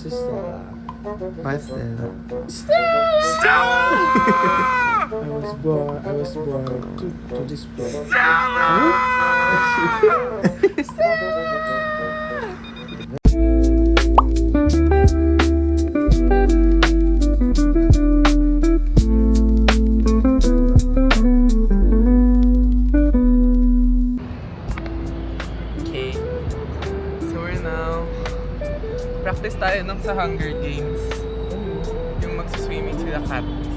si Stella. My Stella. I was born to this place. Okay. So we're now practice tayo ng sa Hunger Games. Yung magsiswimming sila Katniss.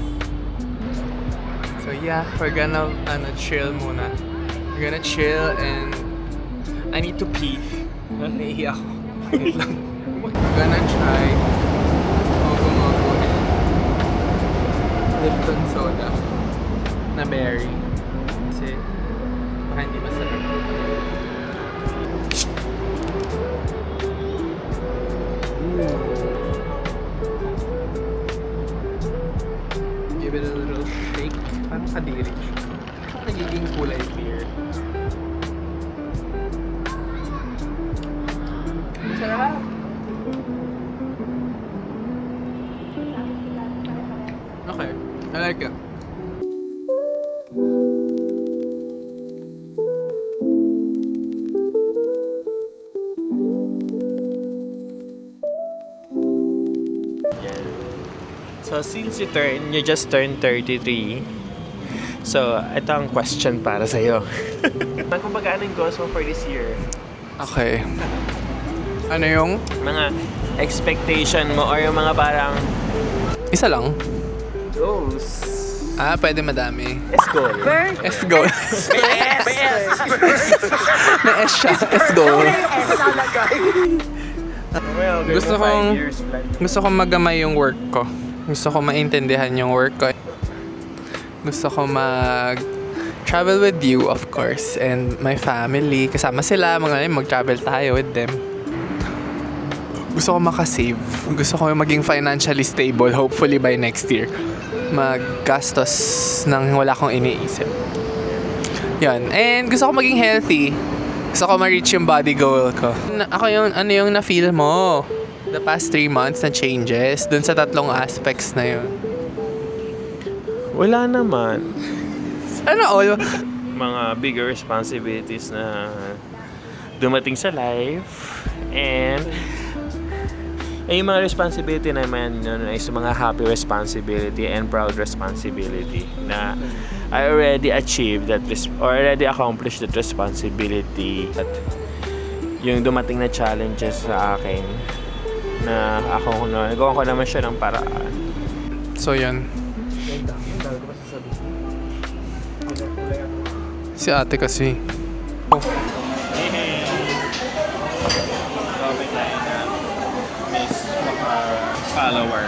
So yeah, we're gonna chill muna. We're gonna chill and I need to pee. Nahihiya ako. Wait lang. We're gonna try Mogo and Lipton soda na berry. Kasi baka hindi masarap. Give it a little shake. Parang kadiri siya. Nagiging kulay beer. Masarap! Okay, I like it. So since you just turned 33, so ito ang question para sa'yo. Kumbaga, anong goals mo for this year? Okay. Ano yung? Mga expectation mo or yung mga parang Isa lang? goals? Pwede madami. S-goal. S-goal. May S siya. S-goal. Well, Gusto kong magamay yung work ko. Gusto ko maintindihan yung work ko. Gusto ko travel with you, of course, and my family. Kasama sila, mag-travel tayo with them. Gusto ko makasave. Gusto ko maging financially stable, hopefully by next year. Maggastos nang wala akong iniisip. Yan. And gusto ko maging healthy. Gusto ko ma-reach yung body goal ko. Ano yung na-feel mo? The past 3 months na changes dun sa 3 aspects na yun. Wala naman. Sana all. Mga bigger responsibilities na dumating sa life. And yung mga responsibility naman yun is mga happy responsibility and proud responsibility na I already achieved that already accomplished that responsibility. At yung dumating na challenges sa akin na nagawa ko naman siya ng paraan. So yun. Si ate kasi. Oh. Follower.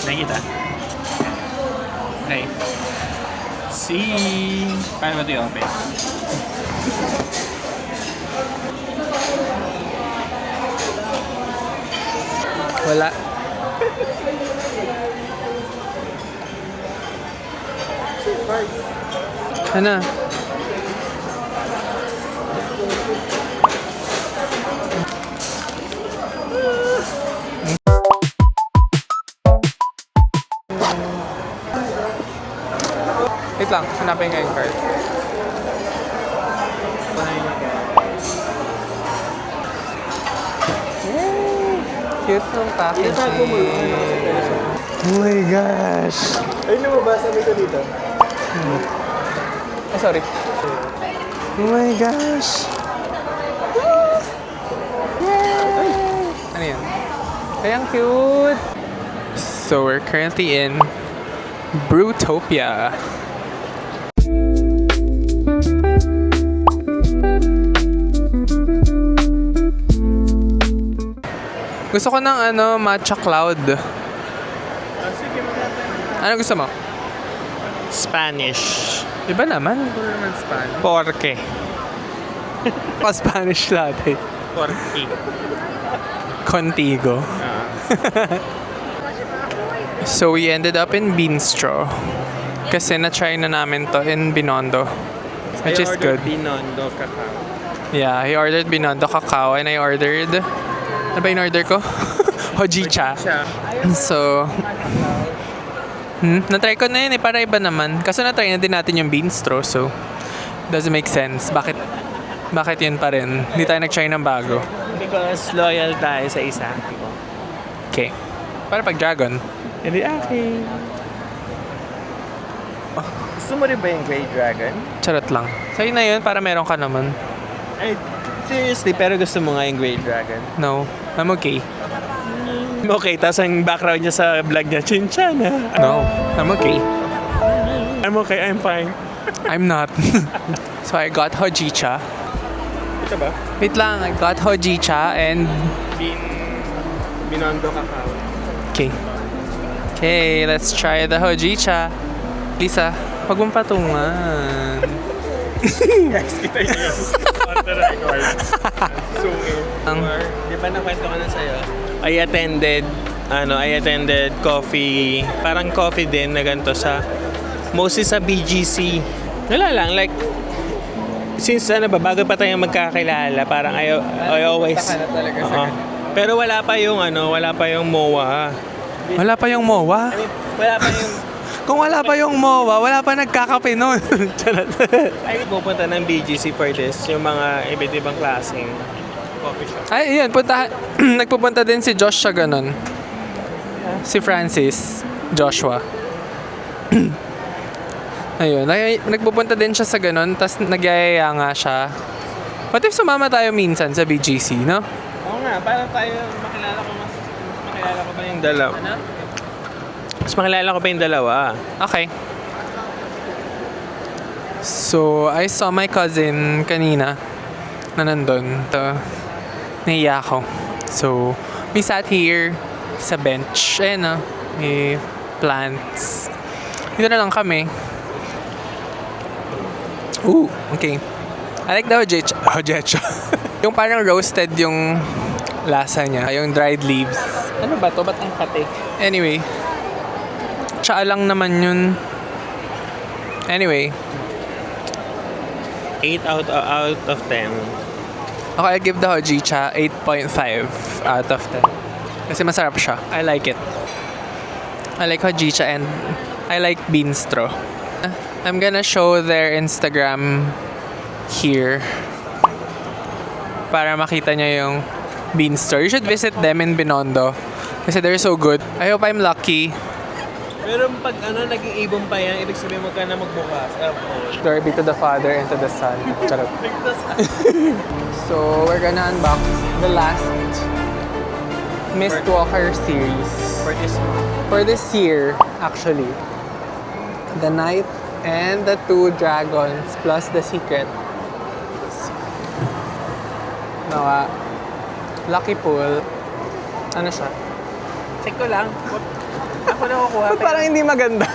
Nakita? Okay. See. Paano ba ito i-open? Wala. Ano? Wait lang, hanapin nga yung card. Cute ng packaging. Oh my gosh! Ay, lumabasa mo ito dito. Sorry. Oh my gosh! Ano yan? Ay, ang cute! So, we're currently in Brewtopia. Gusto ko ng matcha cloud. Sige, Ano gusto mo? Spanish. Iba naman. Iba naman Spanish. Porque. Pa-Spanish latte. Porque. Contigo. So we ended up in Beanstro. Kasi na-try na namin to in Binondo. Which is good. Binondo cacao. Yeah, he ordered Binondo cacao and I ordered... Ano ba in-order ko? Hojicha. So, na-try ko na yun eh, para iba naman. Kaso na-try na din natin yung Beanstro, so doesn't make sense. Bakit yun pa rin? Hindi tayo nag-try ng bago. Because loyal tayo sa isa. Okay. Para pag dragon. Hindi okay. Gusto mo rin ba yung Grey Dragon? Charot lang. Sa'yo na yun, para meron ka naman. Ay, seriously, pero gusto mo nga yung Grey Dragon? No, I'm okay. Okay, tapos ang background niya sa vlog niya, Chinchana. No, I'm okay. I'm okay, I'm fine. I'm not. So I got Hojicha. Ito ba? Wait lang, I got Hojicha and... Binondo Cacao. Okay. Okay, let's try the Hojicha. Lisa, wag mong patungan. Guys, kita niyo yun. On the record. Di ba nakwento ko na sa'yo? I attended coffee, parang coffee din na ganito sa, mostly sa BGC. Wala lang, like, since bago pa tayong magkakilala, parang I always... Pero wala pa yung MOA. Wala pa yung MOA? I mean, wala pa yung... Kung wala pa yung MOA, wala pa nagkakape nun. Ay, pupunta ng BGC for this, yung mga iba't ibang klaseng coffee shop. Ay, yun, nagpupunta din si Josh sa ganun. Si Francis, Joshua. Ayun, nagpupunta din siya sa ganun, tas nagyayaya nga siya. What if sumama tayo minsan sa BGC, no? Oo nga, para tayo makilala ko pa yung dalawa. Ano? Mas makilala ko pa yung dalawa. Okay. So, I saw my cousin kanina na nandun. Nahiya ako. So, we sat here sa bench. Ayan na. May plants. Dito na lang kami. Ooh, okay. I like the hojecha. Yung parang roasted yung lasa niya. Yung dried leaves. Ano ba to? Ba't ang kate? Anyway. Tsaa lang naman yun. Anyway. 8 out of 10. Okay, I'll give the Hojicha 8.5 out of 10. Kasi masarap siya. I like it. I like Hojicha and I like Beanstro. I'm gonna show their Instagram here para makita nyo yung Beanstro. You should visit them in Binondo kasi they're so good. I hope I'm lucky. Pero pag naging ibon pa yan, ibig sabihin mo ka na magbukas. Glory be to the Father and to the Son. Charot. So, we're gonna unbox the last Mistwalker series. For this year, actually. The Knight and the 2 Dragons plus the Secret. Nawa. Lucky Pull. Ano siya? Check ko lang. Ako na kukuha. Parang hindi maganda.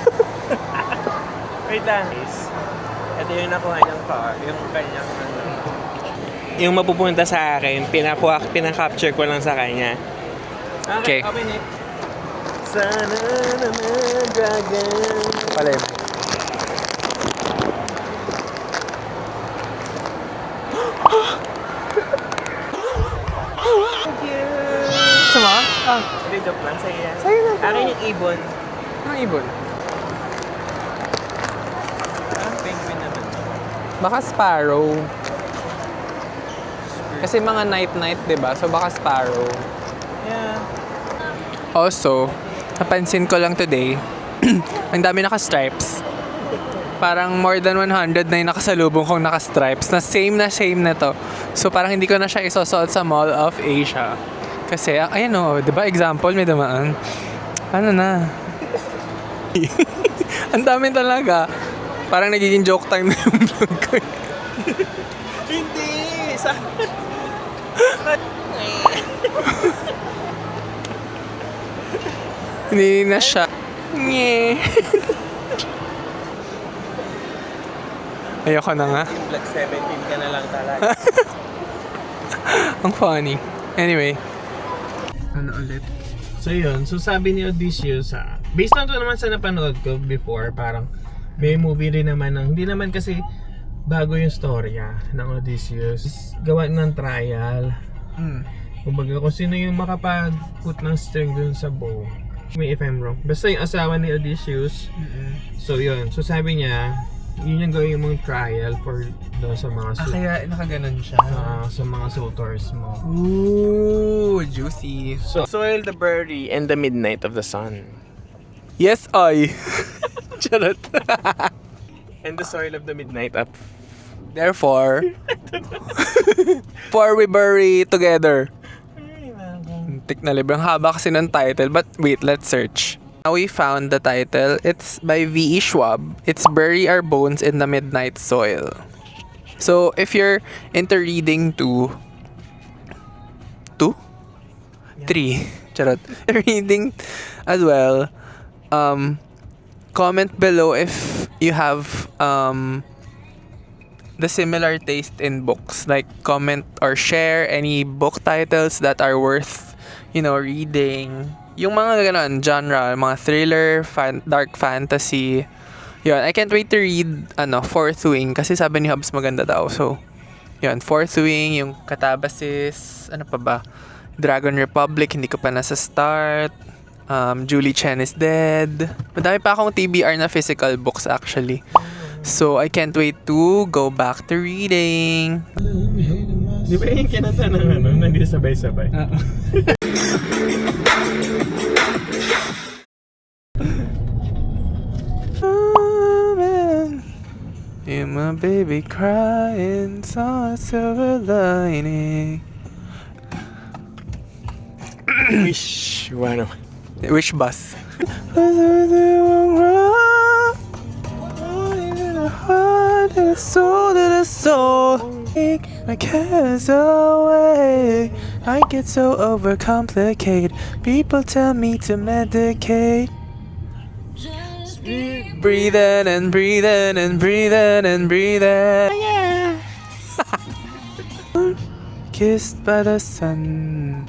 Wait lang. Ito yung nakuha niyang car. Yung kanyang yung mapupunta sa akin, pinaka-capture ko lang sa kanya. Okay. Open it. Sana naman, dragon. Palim. Sama? Ah. Hindi, joke lang. Sa'yo yan. Sa'yo na to. Akin yung ibon. Anong ibon? Penguin naman. Baka sparrow. Kasi mga night-night, diba? So baka sparrow. Yeah. Also, napansin ko lang today, ang dami naka-stripes. Parang more than 100 na yung nakasalubong kong naka-stripes na same na to. So parang hindi ko na siya isusuot sa Mall of Asia. Kasi, ayan o, diba? Example, may dumaan. Ano na? Ang dami talaga. Parang nagiging joke time na yung vlog ko. Hindi! Hindi na siya. Nye. Ayoko na nga. Black 17 ka na lang talaga. Ang funny. Anyway. Ano ulit? So yun, so sabi ni Odysseus based on to naman sa napanood ko before, parang may movie rin naman ng, hindi naman kasi bago yung storya ng Odysseus. Gawa ng trial. Kumbaga, kung sino yung makapag-put ng string dun sa bow. May if I'm wrong. Basta yung asawa ni Odysseus. So yun. So sabi niya, yun yung gawin mong trial for doon sa mga Kaya nakaganon siya. sa mga suitors mo. Ooh, juicy. So, soil the berry and the midnight of the sun. Yes, I. Charot. And the soil of the midnight up. Therefore, for we bury together. Tik na librang haba kasi ng title. But wait, let's search. Now we found the title. It's by V.E. Schwab. It's Bury Our Bones in the Midnight Soil. So, if you're into reading 2, 3, charot, reading as well, comment below if you have the similar taste in books. Like, comment or share any book titles that are worth, reading. Yung mga ganon, genre, mga thriller, dark fantasy. Yun, I can't wait to read, Fourth Wing, kasi sabi ni Hubs maganda daw. So, yun, Fourth Wing, yung Catabasis, ano pa ba? Dragon Republic, hindi ko pa nasa start. Julie Chen is Dead. Madami pa akong TBR na physical books actually. So, I can't wait to go back to reading. Di ba yung kinanta ng hindi sabay-sabay? Hear my baby crying, saw a silver lining. Wish, ano? Which bus? Soul to the soul, take my cares away. I get so overcomplicated. People tell me to medicate. Breathing and breathing and breathing and breathing. Yeah. Kissed by the sun,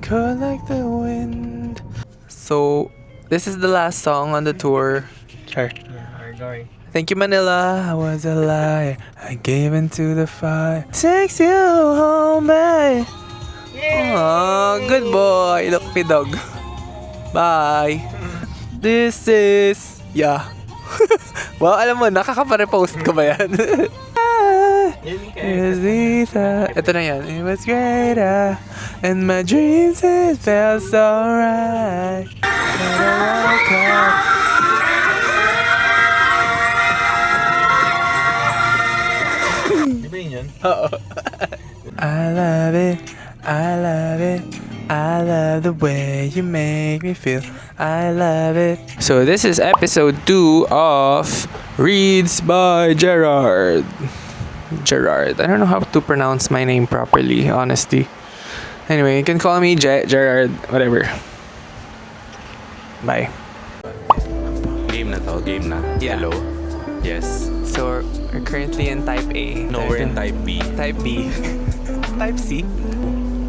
cold like the wind. So, this is the last song on the tour. Sure. Yeah, we're going. Thank you, Manila. I was a liar. I gave into the fire. Takes you home, babe. Oh, good boy. Look me, dog. Bye. This is... Yeah. Wow, alam mo, nakaka-repost ko ba yan? Ito na yan. It was greater. And my dreams, it felt so right. But I woke up. Di ba yun? Oo. I love it. I love it. I love the way you make me feel. I love it. So this is episode 2 of Reads by Gerard. Gerard. I don't know how to pronounce my name properly, honestly. Anyway, you can call me Gerard, whatever. Bye. Game na to, game na. Yeah. Hello? Yes. So we're currently in Type A. No, we're in Type B. Type B. Type C.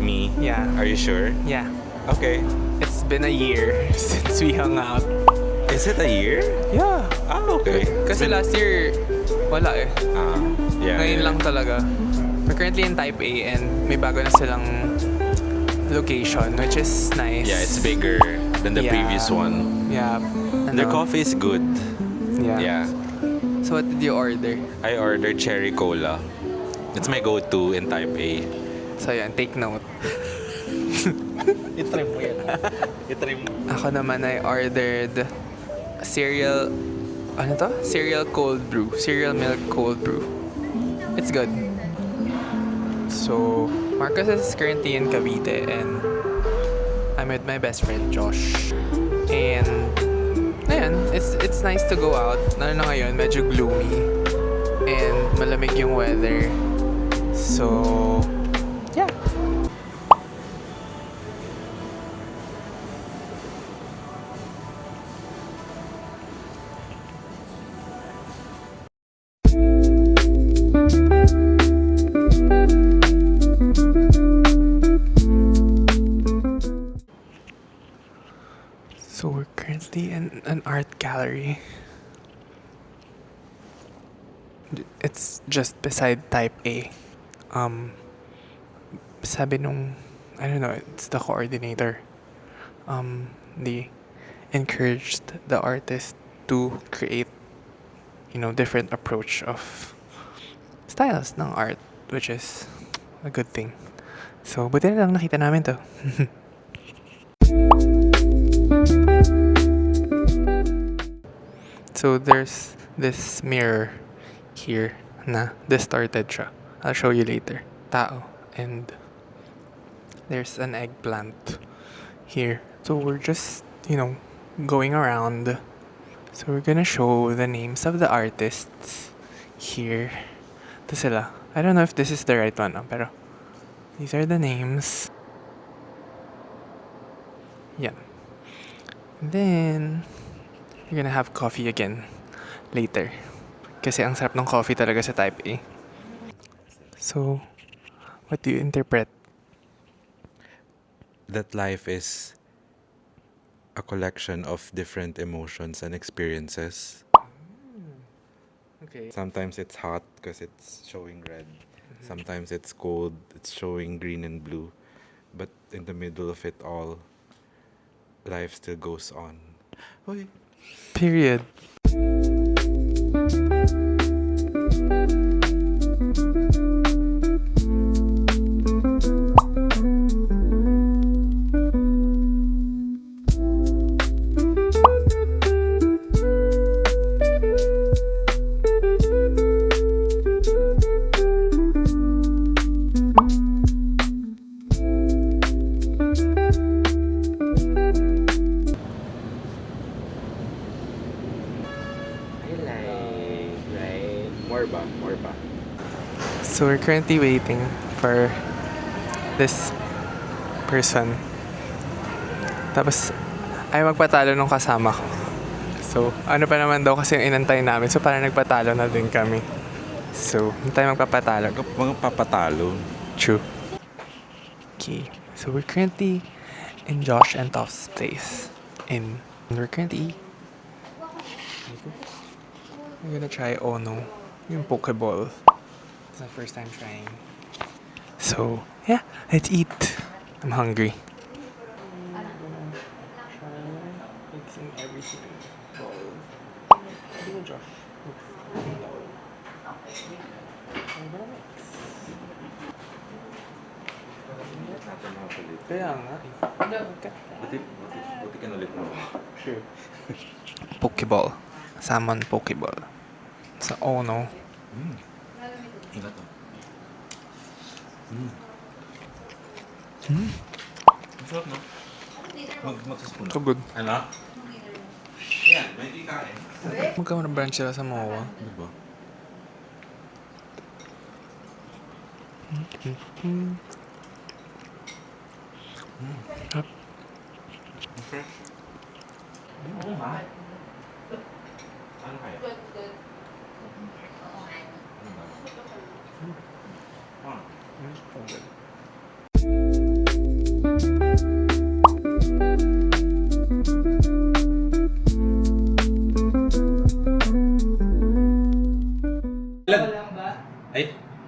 Me? Yeah. Are you sure? Yeah. Okay. It's been a year since we hung out. Is it a year? Yeah. Ah, okay. Kasi last year, wala eh. Yeah. Ngayon yeah. lang talaga. We're currently in Type A and may bago na silang location, which is nice. Yeah, it's bigger than the Yeah. previous one. Yeah. Their coffee is good. Yeah. Yeah. So what did you order? I ordered cherry cola. It's my go-to in Type A. So yan, take note. I-try mo yan. I-try mo. Ako naman I ordered cereal, ano to? Cereal cold brew. Cereal milk cold brew. It's good. So, Marcus is currently in Cavite and I'm with my best friend Josh. And ayan, it's nice to go out. Lalo na ngayon, medyo gloomy and malamig yung weather. So, yeah. So we're currently in an art gallery. It's just beside Type A. Sabi nung I don't know, it's the coordinator. They encouraged the artist to create, different approach of styles ng art, which is a good thing. So, buti na lang nakita namin to. So, there's this mirror here na distorted siya. I'll show you later. Tao. And there's an eggplant here. So, we're just, going around. So, we're gonna show the names of the artists here. Ito sila. I don't know if this is the right one, pero these are the names. Yeah. And then, you're gonna have coffee again later. Kasi ang sarap ng coffee talaga sa Type A. So, what do you interpret? That life is a collection of different emotions and experiences. Okay. Sometimes it's hot because it's showing red. Sometimes it's cold, it's showing green and blue. But in the middle of it all, life still goes on. Uy. Period. More ba? So we're currently waiting for this person. Tapos, ay magpatalo nung kasama ko. So, ano pa naman daw kasi yung inantay namin. So, parang nagpatalo na din kami. So, hindi tayo magpapatalo. Mga papatalo. True. Okay. So, we're currently in Josh and Toph's place. And we're currently... I'm gonna try Ono. Yung Pokeball. It's my first time trying. So, yeah. Let's eat. I'm hungry. Mixing everything. Josh. Kaya nga. Buti ka ulit mo. Sure. Pokeball. Salmon Pokeball. Sa Ono. Ingat to. Masarap no? Mag-spoon. Good. Ano? Yan, may di kain. Magkano ng branch sila sa MOA? Diba? Fresh. Oo nga. Ano kaya? Good.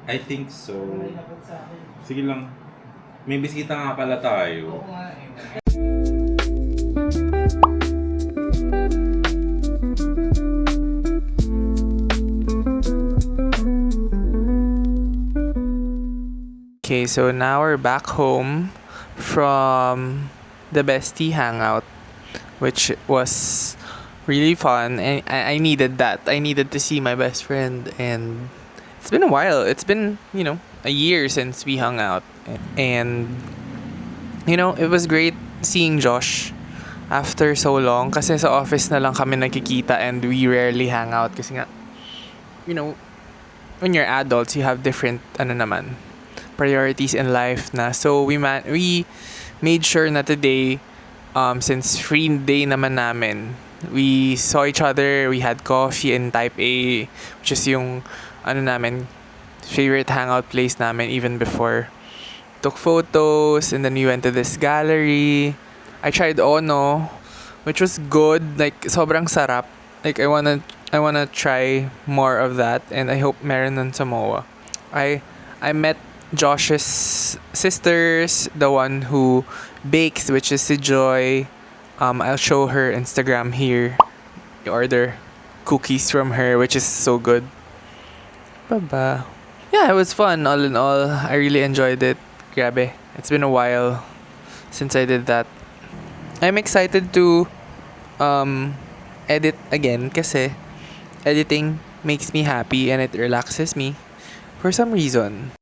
I think so. Sige lang. May bisita nga pala tayo. Okay, so now we're back home from the bestie hangout, which was really fun, and I needed that. I needed to see my best friend, and it's been a while. It's been, a year since we hung out. And, it was great seeing Josh after so long. Kasi sa office na lang kami nagkikita and we rarely hang out. Kasi nga, when you're adults, you have different, priorities in life na. So, we made sure na today, since free day naman namin, we saw each other, we had coffee in Type A, which is yung, favorite hangout place namin even before. Took photos, and then we went to this gallery. I tried Ono, which was good. Like, sobrang sarap. Like, I wanna try more of that, and I hope meron nun sa MOA. I met Josh's sisters, the one who bakes, which is si Joy. I'll show her Instagram here. You order cookies from her, which is so good. Baba. Yeah, it was fun all in all. I really enjoyed it. Grabe. It's been a while since I did that. I'm excited to edit again kasi editing makes me happy and it relaxes me for some reason.